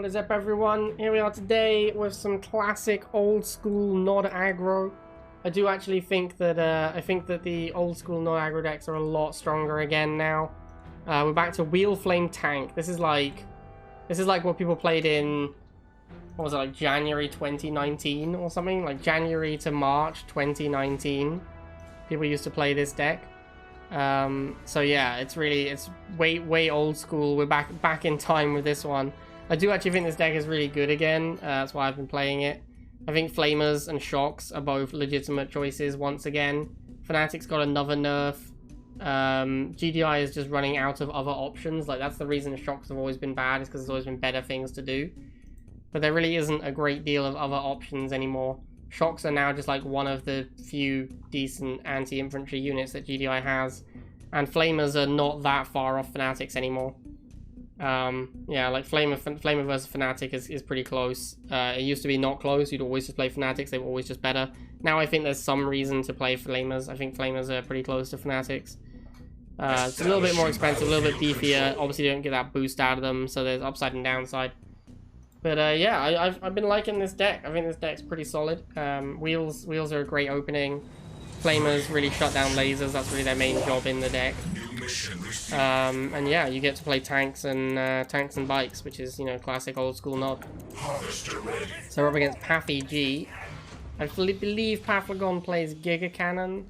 What is up, everyone? Here we are today with some classic old school Nod aggro. I do actually think that the old school Nod aggro decks are a lot stronger again now. We're back to Wheel Flame Tank. This is like what people played in, what was it, like January 2019 or something? Like January to March 2019. People used to play this deck. So yeah, it's way old school. We're back in time with this one. I do actually think this deck is really good again. That's why I've been playing it. I think Flamers and Shocks are both legitimate choices once again. Fnatic's got another nerf. GDI is just running out of other options. Like, that's the reason Shocks have always been bad, is because there's always been better things to do. But there really isn't a great deal of other options anymore. Shocks are now just like one of the few decent anti-infantry units that GDI has. And Flamers are not that far off Fanatics anymore. Yeah, like Flamer versus Fnatic is pretty close. It used to be not close. You'd always just play Fanatics. They were always just better. Now I think there's some reason to play Flamers. I think Flamers are pretty close to Fanatics. It's a little bit more expensive, a little bit beefier. Obviously, you don't get that boost out of them, so there's upside and downside. But yeah, I've been liking this deck. I think this deck's pretty solid. Wheels are a great opening. Flamers really shut down lasers. That's really their main job in the deck. And yeah, you get to play tanks and bikes, which is, you know, classic old school Nod. So we're up against Path EG. I believe Pathragon plays Giga Cannon,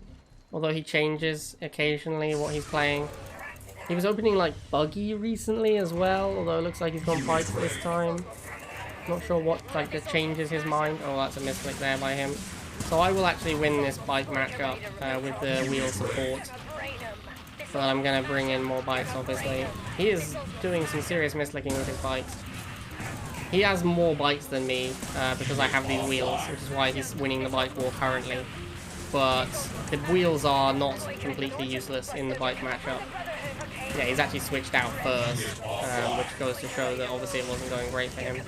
although he changes occasionally what he's playing. He was opening like Buggy recently as well, although it looks like he's gone bikes this time. Not sure what like just changes his mind. Oh, that's a misclick there by him. So I will actually win this bike matchup with the wheel support. But I'm going to bring in more bikes, obviously. He is doing some serious misclicking with his bikes. He has more bikes than me because I have these wheels, which is why he's winning the bike war currently. But the wheels are not completely useless in the bike matchup. Yeah, he's actually switched out first, which goes to show that obviously it wasn't going great for him.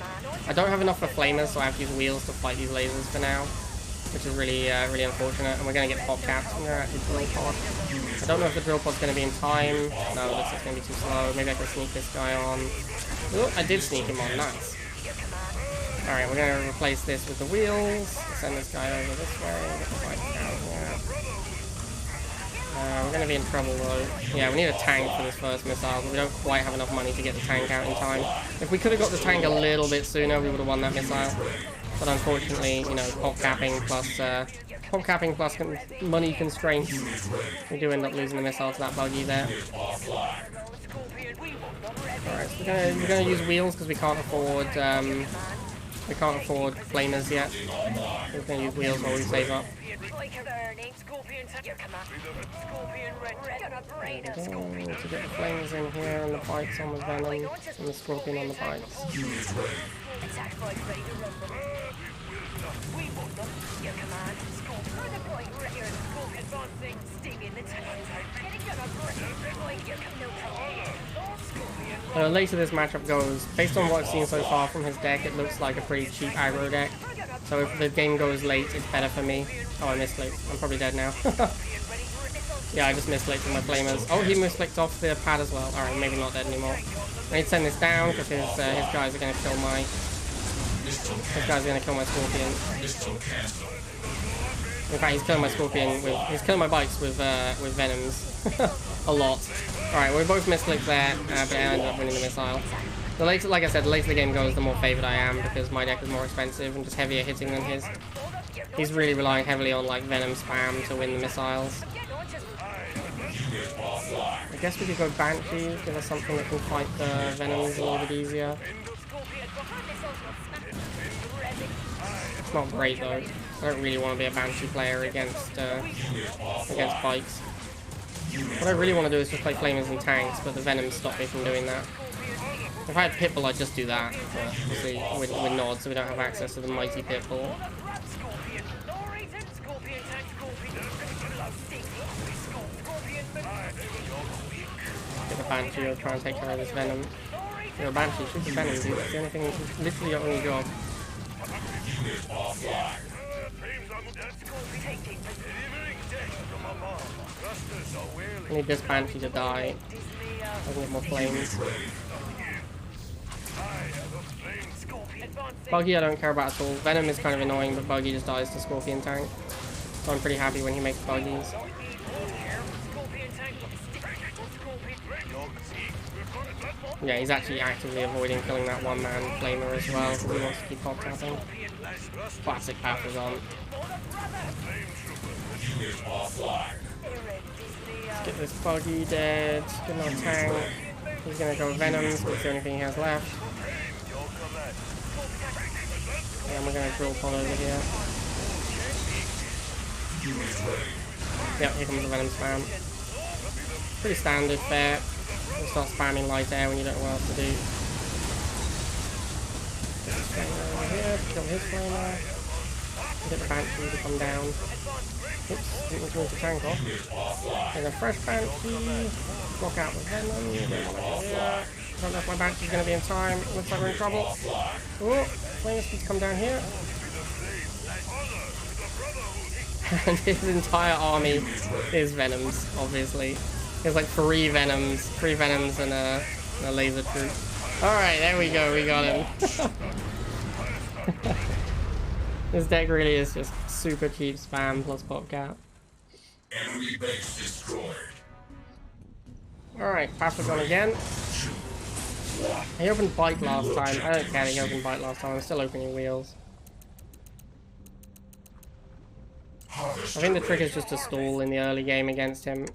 I don't have enough for Flamers, so I have to use wheels to fight these lasers for now, which is really unfortunate. And we're going to get pop caps. I'm going to actually drill pod. I don't know if the drill pod's going to be in time. No, it looks like it's going to be too slow. Maybe I can sneak this guy on. Oh, I did sneak him on. Nice. Alright, we're going to replace this with the wheels. Send this guy over this way. Get the bike down here. We're going to be in trouble though. Yeah, we need a tank for this first missile, but we don't quite have enough money to get the tank out in time. If we could have got the tank a little bit sooner, we would have won that missile. But unfortunately, you know, pop capping plus money constraints, we do end up losing the missile to that buggy there. Alright, so we're gonna use wheels because we can't afford flamers yet. We're gonna use wheels while we save up. We need to get the flames in here and the bikes on the venom and the scorpion on the bikes. Later this matchup goes, based on what I've seen so far from his deck, it looks like a pretty cheap aggro deck. So if the game goes late, it's better for me. Oh, I misclicked. I'm probably dead now. Yeah, I just misclicked with my flamers. Oh, he misclicked off the pad as well. Alright, maybe not dead anymore. I need to send this down because his guys are going to kill my... This guy's going to kill my scorpion. In fact, he's killing my scorpion with... He's killing my bikes with venoms. A lot. Alright, we're both misclicked there, but I ended up winning the missile. The later, like I said, the later the game goes, the more favoured I am because my deck is more expensive and just heavier hitting than his. He's really relying heavily on like venom spam to win the missiles. I guess we could go Banshee, give us something that can fight the venoms a little bit easier. It's not great though. I don't really want to be a Banshee player against bikes. What I really want to do is just play Flamers and tanks, but the venoms stop me from doing that. If I had Pitbull, I'd just do that, but obviously we're Nod, so we don't have access to the mighty Pitbull. Get the Banshee, or try and take care of this Venom. You're a Banshee, shoot the Venom, dude. That's the only thing, literally your only job. I need this Banshee to die. I need more flames. Buggy I don't care about at all. Venom is kind of annoying, but Buggy just dies to Scorpion Tank. So I'm pretty happy when he makes Buggies. Yeah, he's actually actively avoiding killing that one-man flamer as well, because he wants to keep pop tapping. Classic Pathragon. Let's get this Buggy dead. Get another tank. He's gonna go Venom, because it's the only thing he has left. And we're gonna drill pod over here. Yep, here comes the Venom spam. Pretty standard fare. You start spamming light air when you don't know what else to do. Get this flamer over here, kill his flamer. Get the Banshee to come down. Oops, didn't want to tank off. There's a fresh Banshee. Block out the Venom. Get one over here. Don't know if my Banshee's going to be in time. Looks like we're in trouble. Oh, flamers need to come down here. And his entire army is Venoms, obviously. There's like three Venoms and a laser troop. Alright, there we go, we got him. This deck really is just super cheap spam plus pop cap. Enemy base destroyed. Alright, Pathragon again. He opened Bite last time. I don't care that he opened Bite last time, I'm still opening Wheels. I think the trick is just to stall in the early game against him.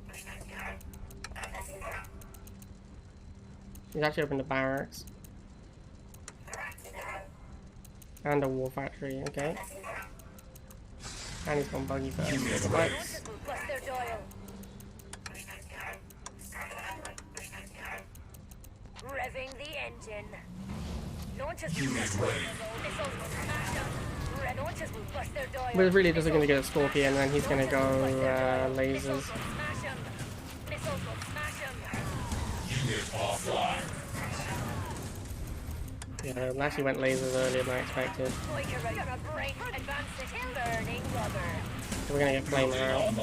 He's actually opened a barracks. And a war factory, okay. And he's gone Buggy first with the bikes. Revving the engine. But really just going to get a Scorpion and then he's going to go lasers. Yeah, I actually went lasers earlier than I expected. So we're going to get Flamer out.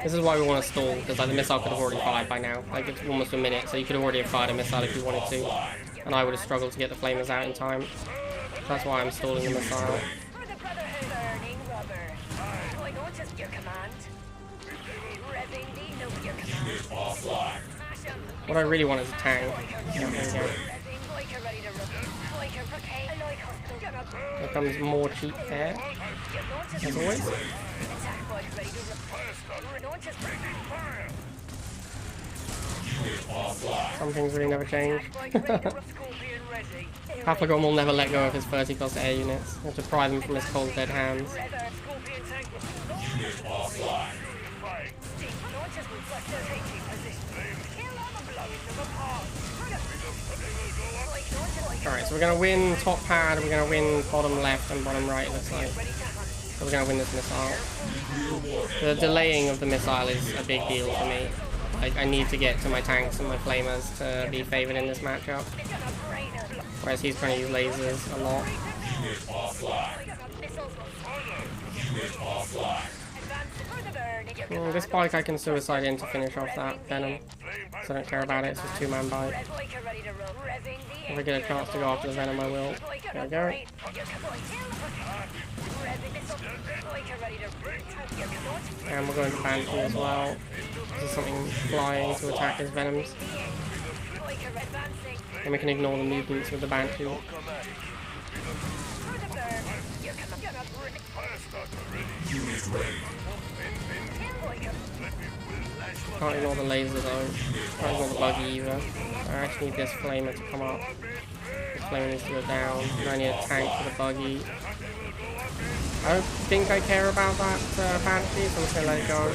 This is why we want to stall, because like the missile could have already fired by now. Like it's almost a minute, so you could have already fired a missile if you wanted to. And I would have struggled to get the Flamers out in time. That's why I'm stalling the missile. What I really want is a tank. Yeah, there we go. Here comes more cheap air, as always. Some things really never change. Pathragon will never let go of his 30 cost air units. You have to pry them from his cold dead hands. Alright, so we're going to win top pad, we're going to win bottom left and bottom right, it looks like. So we're going to win this missile. The delaying of the missile is a big deal for me. I need to get to my tanks and my flamers to be favoured in this matchup. Whereas he's trying to use lasers a lot. This bike I can suicide in to finish off that Venom. So I don't care about it, it's just 2-man bite. If I get a chance to go after the Venom, I will. There we go. And we're going to Banshee as well. This is something flying to attack his Venoms. And we can ignore the movements with the Banshee. Can't ignore the laser though. Can't ignore the Buggy either. I actually need this Flamer to come up. This Flamer needs to go down. I need a tank for the Buggy. I don't think I care about that Banshee, so I'm just gonna let it go.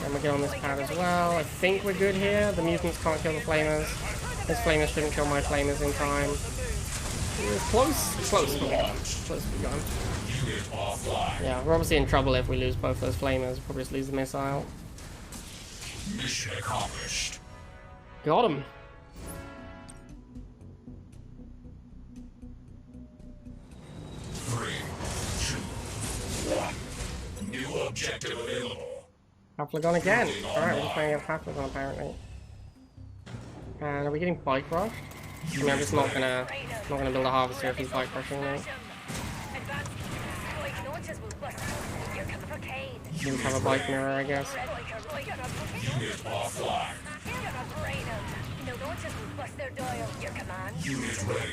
And we get on this pad as well. I think we're good here. The mutants can't kill the Flamers. His Flamers shouldn't kill my Flamers in time. Close. Close to be gone. Yeah, we're obviously in trouble if we lose both those Flamers. We'll probably just lose the missile. Mission accomplished. Got him. New objective available. Pathragon again. Alright, we're just playing a Pathragon apparently. And are we getting bike rushed? I mean, I'm just not gonna build a harvester if he's bike crushing me. You have a bike mirror, I guess. Unit offline. Your command. Unit ready.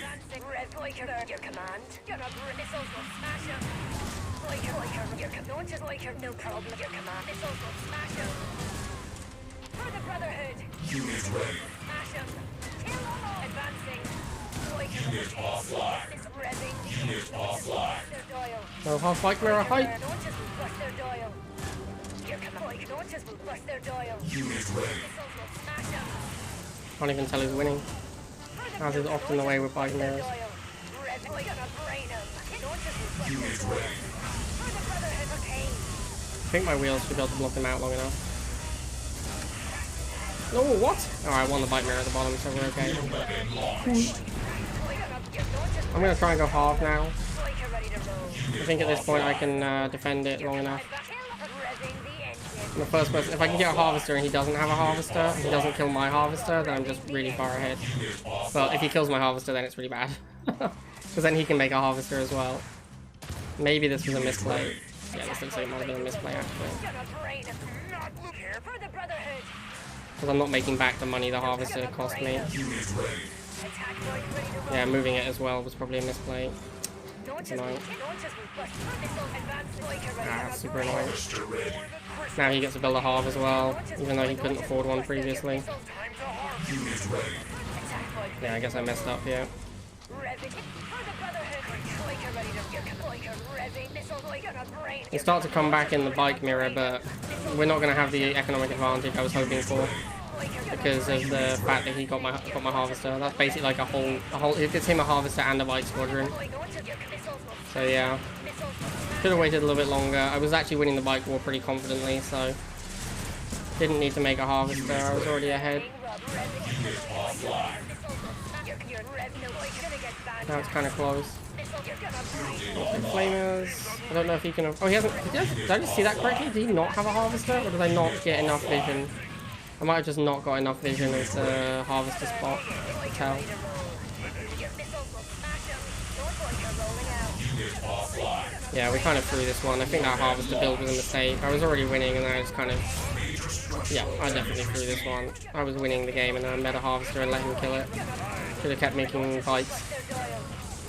Your command. Missiles will smash him. No problem. Your command. Missiles will smash him. For the Brotherhood. Unit ready. Smash him. Advancing. Unit offline. Revving. Unit offline. Their Doyle. No half bike mirror height. Launches will bust their Doyle. Your command. Launches will bust their Doyle. Unit ready. Missiles will smash him. Can't even tell who's winning. As is often the way with bike mirrors. Unit ready. Unit ready. I think my wheels should be able to block him out long enough. No, what? Oh, I won the bike mirror at the bottom, so we're okay. Weapon launched. I'm gonna try and go half now. I think at this point I can defend it long enough. I'm the first person. If I can get a harvester and he doesn't have a harvester, and he doesn't kill my harvester, then I'm just really far ahead. But if he kills my harvester, then it's really bad. Because then he can make a harvester as well. Maybe this was a misplay. Yeah, this looks like it might have been a misplay actually. Because I'm not making back the money the harvester cost me. Yeah, moving it as well was probably a misplay. It's annoying. Ah, that's super annoying. Now he gets to build a halve as well, even though he couldn't afford one previously. Yeah, I guess I messed up here. They start to come back in the bike mirror, but we're not going to have the economic advantage I was hoping for because of the fact that he got my harvester. That's basically like a whole. It gets him a harvester and a bike squadron. So yeah, should have waited a little bit longer. I was actually winning the bike war pretty confidently, so didn't need to make a harvester. I was already ahead. Now it's kind of close. Flamers. I don't know if he can. Oh, he hasn't. Did I just see that correctly? Did he not have a harvester, or did I not get enough vision? I might have just not got enough vision of the harvester spot to tell. Yeah, we kind of threw this one. I think that harvester build was a mistake. I was already winning, and then I just kind of. Yeah, I definitely threw this one. I was winning the game, and then I met a harvester and let him kill it. Should have kept making bites.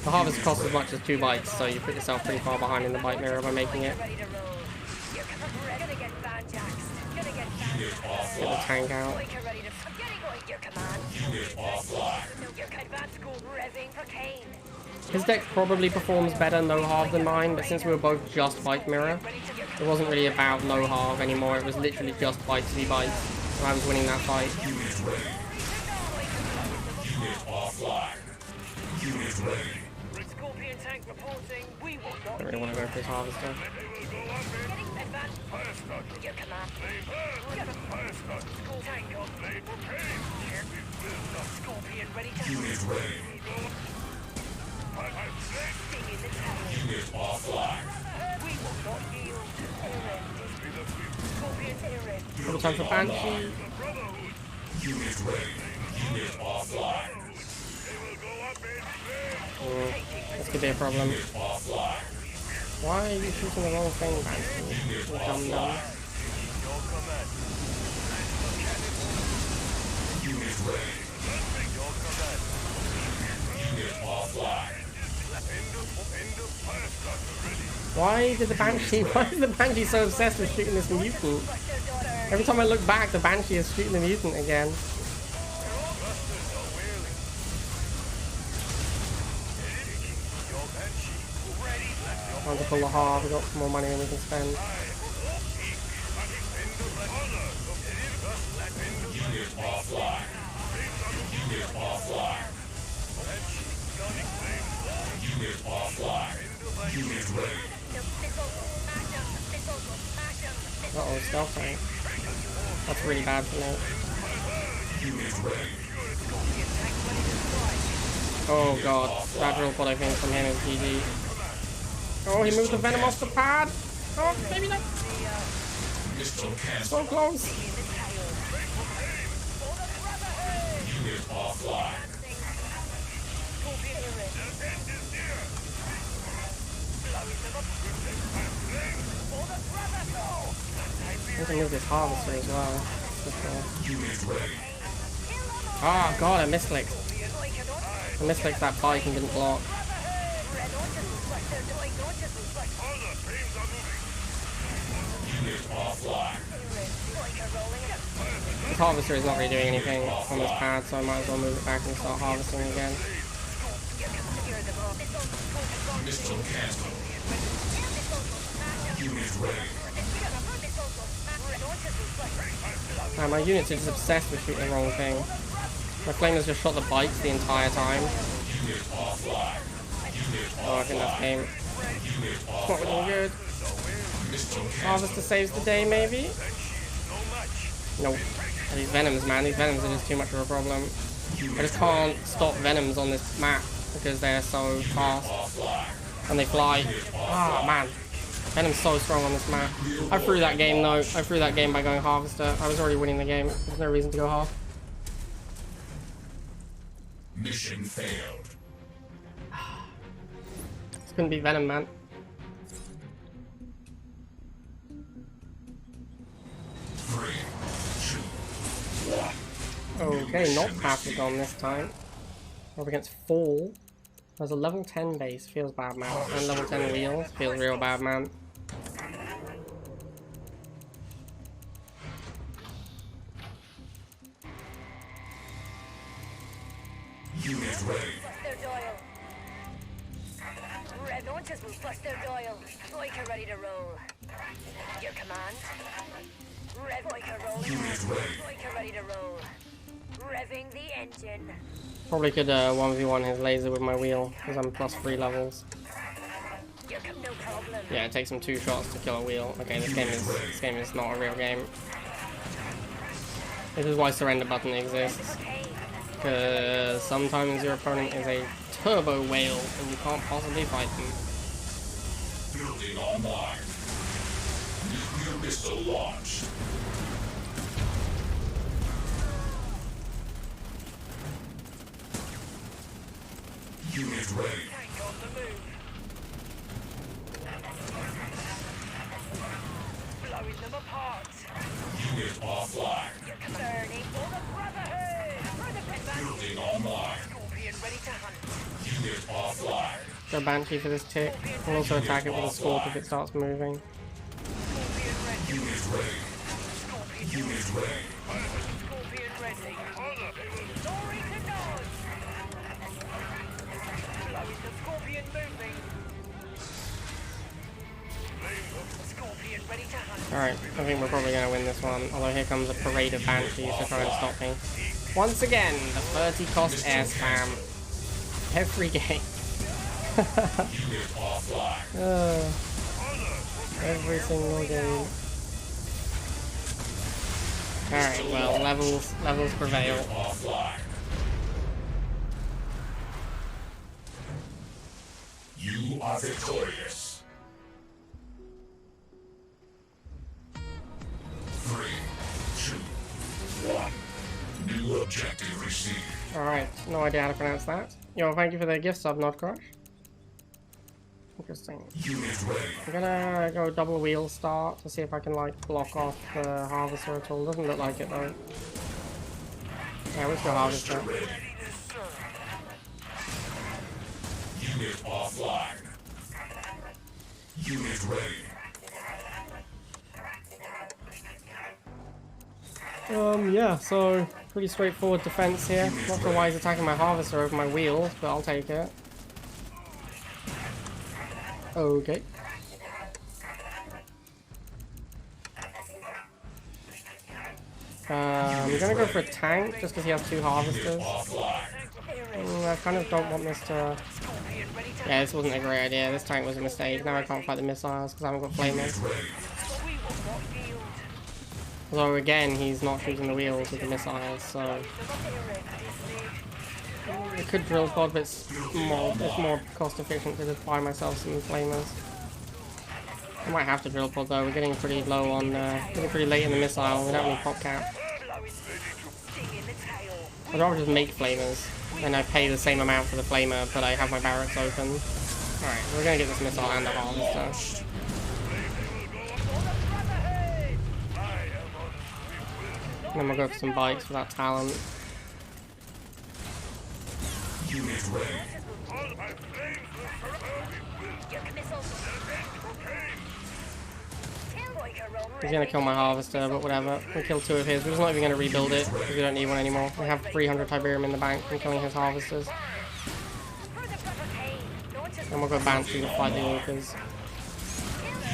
The harvester costs as much as 2 bites, so you put yourself pretty far behind in the bite mirror by making it. Get the tank out. His deck probably performs better no halve than mine, but since we were both just bike mirror, it wasn't really about no halve anymore. It was literally just bites v bites, and I was winning that fight. I don't really want to go for his harvester. Double time for Banshee. This could be a problem. Why are you shooting the wrong thing, Banshee? You dumb dumb. Why is the Banshee so obsessed with shooting this mutant? Every time I look back, the Banshee is shooting the mutant again. Time to pull the half, we've got some more money than we can spend. Uh-oh, stealth tank. That's really bad for me. Oh god, that drill pod I think from him is GG. Oh, he moved the venom off the pad! Oh, maybe not! So close! problem is this harvester as well. For sure. Unit ready. Oh god, I misclicked. I misclicked that bike and didn't block. Unit offline. This harvester is not really doing anything on this pad, so I might as well move it back and start harvesting again. Missile cancelled. Unit ready. My units are just obsessed with shooting the wrong thing. My flamers just shot the bikes the entire time. Unit offline. Unit Oh, I think that's game. Unit It's not looking good. Missile Harvester saves the day, maybe? Nope. These venoms, man. These venoms are just too much of a problem. I just can't stop venoms on this map because they're so fast. And they fly. Ah, man. Venom's so strong on this map. I threw that game, though. I threw that game by going harvester. I was already winning the game. There's no reason to go half. Mission failed. This couldn't be Venom, man. 3, 2, 1. Okay, not Pathicon this time. We're up against Fall. There's a level 10 base. Feels bad, man. And level 10 wheels. Feels real bad, man. Unit ready. Red launchers will bust their dial. Striker ready to roll. Your command. Red striker rolling. Unit ready. Striker ready to roll. Revving the engine. Probably could 1v1 his laser with my wheel, because I'm plus 3 levels. No problem. Yeah, it takes him 2 shots to kill a wheel. Okay, this game is not a real game. This is why surrender button exists. Because sometimes your opponent is a turbo whale and you can't possibly fight them. Building online. Nuclear missile launched. Unit ready. Tank on the move. Blowing them apart. Unit offline. Burning for the Brotherhood. For the Pet Building online. Scorpion ready to hunt. Unit offline. Go Banshee for this tick. We'll also attack it with a Scorp if it starts moving. Scorpion ready. Unit ready. Scorpion Unit ready. Scorpion ready. Sorry to dodge. Blowing the Scorpion moving. Scorpion ready to hunt. Alright, I think we're probably going to win this one. Although here comes a parade of Banshees to try and stop me. Once again, the 30 cost air spam. Every game. Unit offline. Every single game. Alright, well, levels prevail. Offline. You are victorious. 3, 2, 1. New objective received. Alright, no idea how to pronounce that. Yo, thank you for the gift sub, Nodcrush. Interesting. Unit ready. I'm gonna go double wheel start to see if I can like block off the harvester at all. Doesn't look like it though. Yeah, let's go harvester. Ready. Unit offline. Unit ready. Yeah, so pretty straightforward defense here. Not sure why he's attacking my harvester over my wheels, but I'll take it. Okay. I'm gonna go for a tank just because he has 2 harvesters. I kind of don't want this to... Yeah, this wasn't a great idea. This tank was a mistake. Now I can't fight the missiles because I haven't got flamers. Although again, he's not shooting the wheels with the missiles, so... I could drill pod, but it's more cost efficient to just buy myself some flamers. I might have to drill pod though. We're getting pretty low on, getting pretty late in the missile. We don't have any pop cap. I'd rather just make flamers, and I pay the same amount for the flamer, but I have my barracks open. Alright, we're gonna get this missile and the harvester. then we'll go for some bikes for that talent. Unit ready. He's gonna kill my harvester, but whatever. We killed 2 of his. We're just not even gonna rebuild it because we don't need one anymore. We have 300 Tiberium in the bank from killing his harvesters. And we'll go Banshee to fight the Orcas.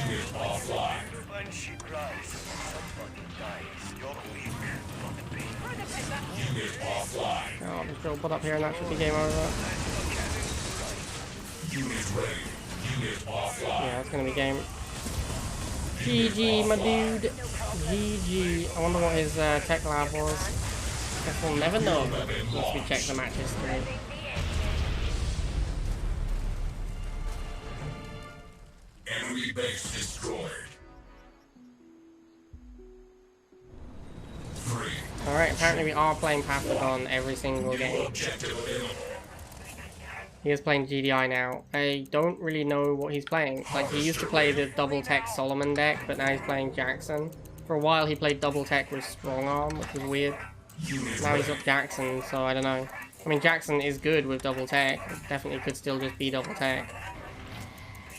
Unit offline. When she cries, somebody dies. You're weak. Unit offline. Oh, just drill put up here and that should be game over. Unit ready. Unit offline. Yeah, it's gonna be game. GG, my dude. GG. I wonder what his tech lab was. Guess we'll never know once we check the match history. Enemy base destroyed. 3. Alright, apparently we are playing Pathagon every single game. Objective available. He is playing GDI now. I don't really know what he's playing. Like, he used to play the double tech Solomon deck, but now he's playing Jackson. For a while he played double tech with Strong Arm, which was weird. Now he's got Jackson, so I don't know. I mean, Jackson is good with double tech. It definitely could still just be double tech.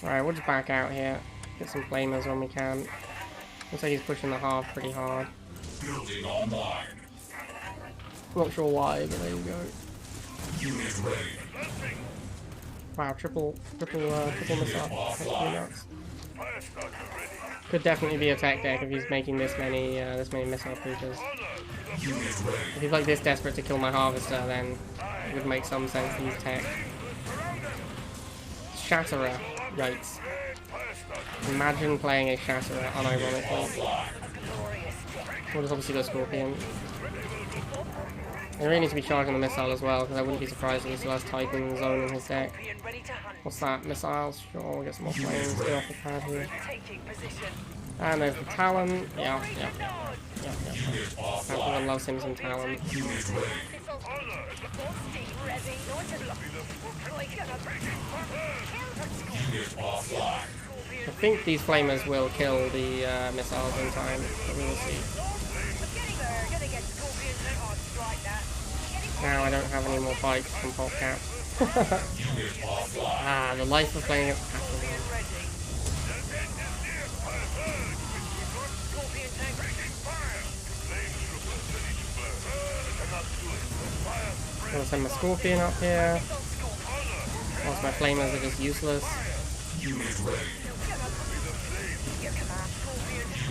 Alright, we'll just back out here. Get some flamers when we can. Looks like he's pushing the half pretty hard. Building online. Not sure why, but there you go. Unit ready. Wow, triple missile. That's pretty nuts. Could definitely be a tech deck if he's making this many missile creatures. Unit ready. If he's like this desperate to kill my harvester, then it would make some sense to use tech. Shatterer, yikes. Imagine playing a Shatterer unironically. We'll just obviously go Scorpion. I really need to be charging the missile as well, because I wouldn't be surprised if he still has Titan Zone in his deck. What's that? Missiles? Sure, we'll get some more flames. Get off the pad here. And there's the Talon. Yeah. Everyone loves him some Talon. Unit ready. Unit offline. I think these flamers will kill the missiles in time, but we will see. Now I don't have any more bikes from Popcat. Ah, the life of playing it. I'm gonna send my Scorpion up here. Whilst my flamers are just useless. Unit ready.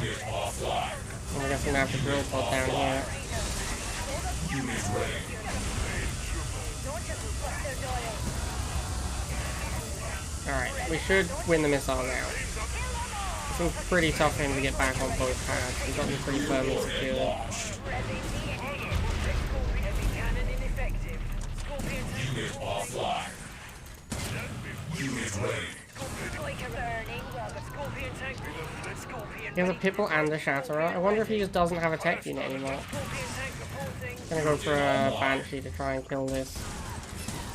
Unit offline. I guess I'm gonna have to drill pod down here. Unit ready. Alright, we should win the missile now. It seems pretty tough for him to get back on both pads. He's got them pretty firmly secured. Unit offline. Unit ready. He has a Pitbull and a Shatterer. I wonder if he just doesn't have a tech unit anymore. I'm gonna go for a Banshee to try and kill this.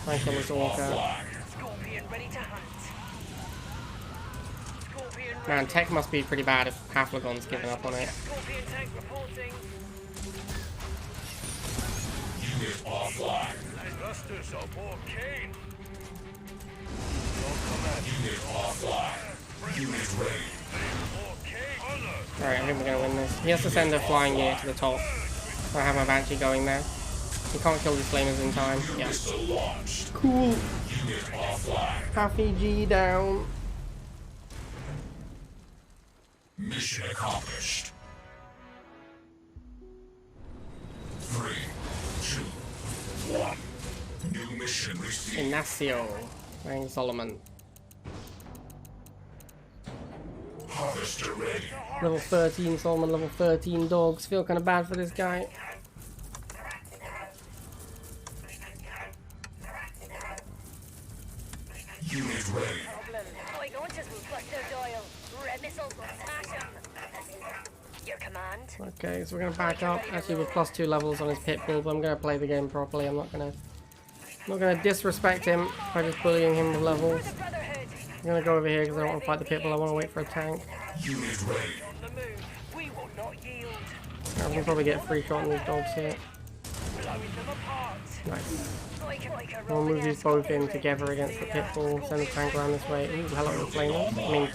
Try and kill this Orca. Man, tech must be pretty bad if Haflagon's given up on it. Unit offline. Unit offline. Unit ready. Alright, I think we're gonna win this. He has to send a flying unit to the top. So I have my Banshee going there. He can't kill these flamers in time. Yeah. Missile launched. Cool. Unit offline. Happy G down. Mission accomplished. 3, 2, 1. New mission received. Ignacio. Playing Solomon. Harvester ready. Level 13 Solomon, level 13 dogs. Feel kind of bad for this guy. Unit ready. Your command. Okay, so we're gonna back up. Actually, with +2 levels on his Pitbull, but I'm gonna play the game properly. I'm not gonna disrespect him by just bullying him with levels. I'm gonna go over here because I don't want to fight the Pitbull. I want to wait for a tank. Unit ready. I can probably get a free shot on these dogs here. Nice. We'll move these both in together against the pitbull, send the tank around this way. Ooh, hello, flamers. I mean,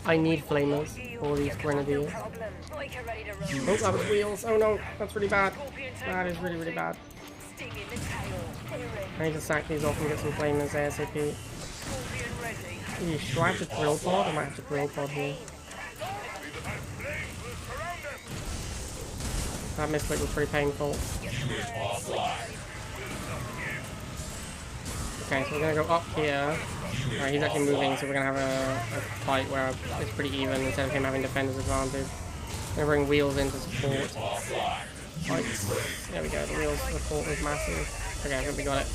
I need flamers for these grenadiers. Oh, that was wheels. Oh no, that's really bad. That is really, really bad. I need to sack these off and get some flamers ASAP. Eesh, do I have to drill pod? I might have to drill pod here. That misclick was pretty painful. Okay, so we're gonna go up here. Alright, he's actually moving, so we're gonna have a fight where it's pretty even instead of him having defender's advantage. I'm gonna bring wheels in to support. Right. There we go, the wheels support was massive. Okay, I think we got it.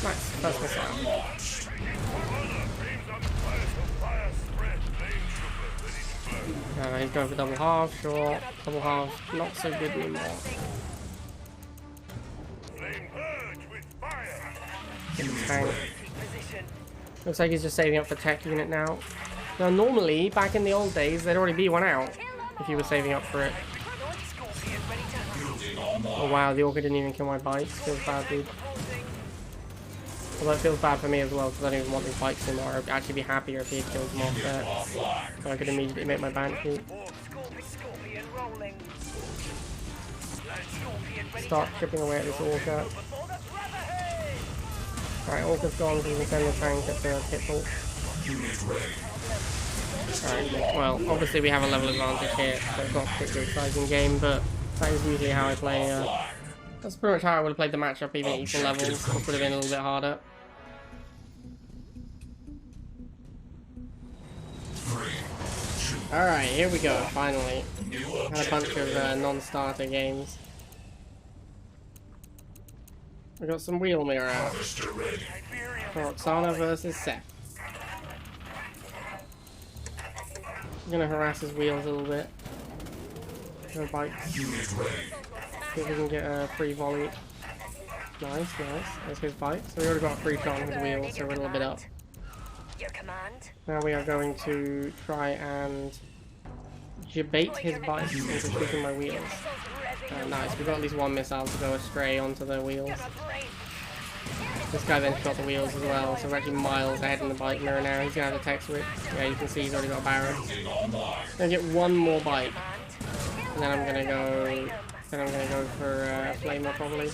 Nice, first missile. He's going for double half, sure. Double half, not so good anymore. Tank. Looks like he's just saving up for tech unit now. Now normally, back in the old days, there'd already be one out if he was saving up for it. Oh wow, the orca didn't even kill my bikes. Feels bad, dude. Although it feels bad for me as well, because I don't even want these bikes anymore. I'd actually be happier if he had killed them off there. So I could immediately make my banshee. Start chipping away at this orca. Alright, orca's gone, so we can send the tank at the pitbull. Alright, well, obviously we have a level advantage here, so it's not a particularly exciting game, but that is usually how I play. That's pretty much how I would have played the matchup, even at equal levels. It would have been a little bit harder. Alright, here we go, finally. Had a bunch of non-starter games. We got some wheel mirror out. Roxana versus Seth. I'm gonna harass his wheels a little bit. No bikes. See if we can get a free volley. Nice, nice. There's his bike. So we already got a free shot on his wheel, so we're a little bit up. Now we are going to try and debate his bike into shooting my wheels. Nice, we got at least one missile to go astray onto the wheels. This guy then shot the wheels as well, so we're actually miles ahead in the bike mirror now. He's gonna have the tech switch. Yeah, you can see he's already got a barrel. Gonna get one more bike, and then I'm gonna go for flamer probably.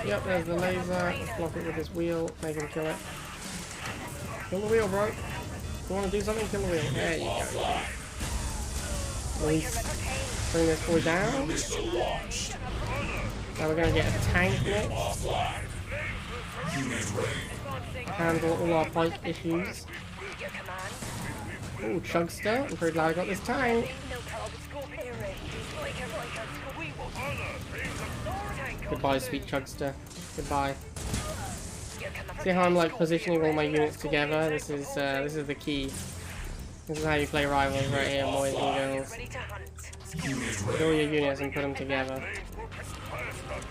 Yep, there's the laser. Let's block it with this wheel. Make him kill it. Kill the wheel, bro. You want to do something? Kill the wheel. There you go. Release. Bring this boy down. Now we're going to get a tank next. Handle all our bike issues. Ooh, Chugster. I'm pretty glad I got this tank. Goodbye, sweet Chugster. Goodbye. See how I'm like positioning all my units together? This is the key. This is how you play Rivals right here, boys and girls. Get all your units and put them together.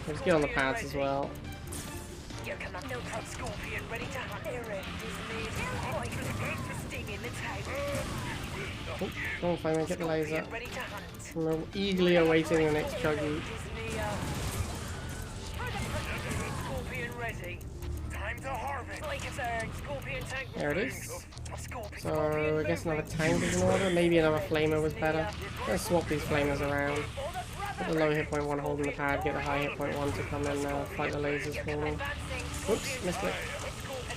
Let's get on the pads as well. Oh, come on, Flamer, get the laser. I'm eagerly awaiting the next Chuggy. There it is. So I guess another tank is in order. Maybe another flamer was better. Let's swap these flamers around. Get the low hit point one holding the pad, get the high hit point one to come and fight the lasers for me. Whoops, missed it.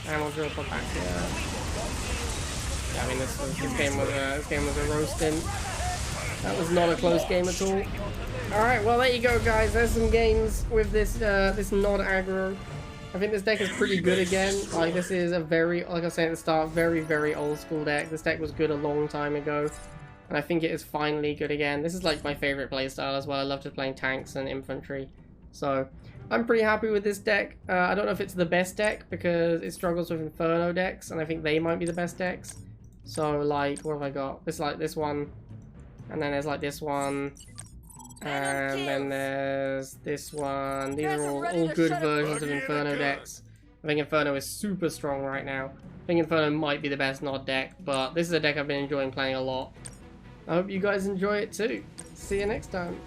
And we'll drill back here. Yeah, I mean this game was a roasting. That was not a close game at all. Alright, well there you go guys, there's some games with this this not aggro. I think this deck is pretty good again. Like this is a very, like I said at the start, very old school deck. This deck was good a long time ago. And I think it is finally good again. This is like my favorite playstyle as well. I love just playing tanks and infantry. So I'm pretty happy with this deck. I don't know if it's the best deck because it struggles with Inferno decks. And I think they might be the best decks. So like, what have I got? It's like this one. And then there's like this one. And then there's this one. These are all good versions of Inferno decks. I think Inferno is super strong right now. I think Inferno might be the best Nod deck, but this is a deck I've been enjoying playing a lot. I hope you guys enjoy it too. See you next time.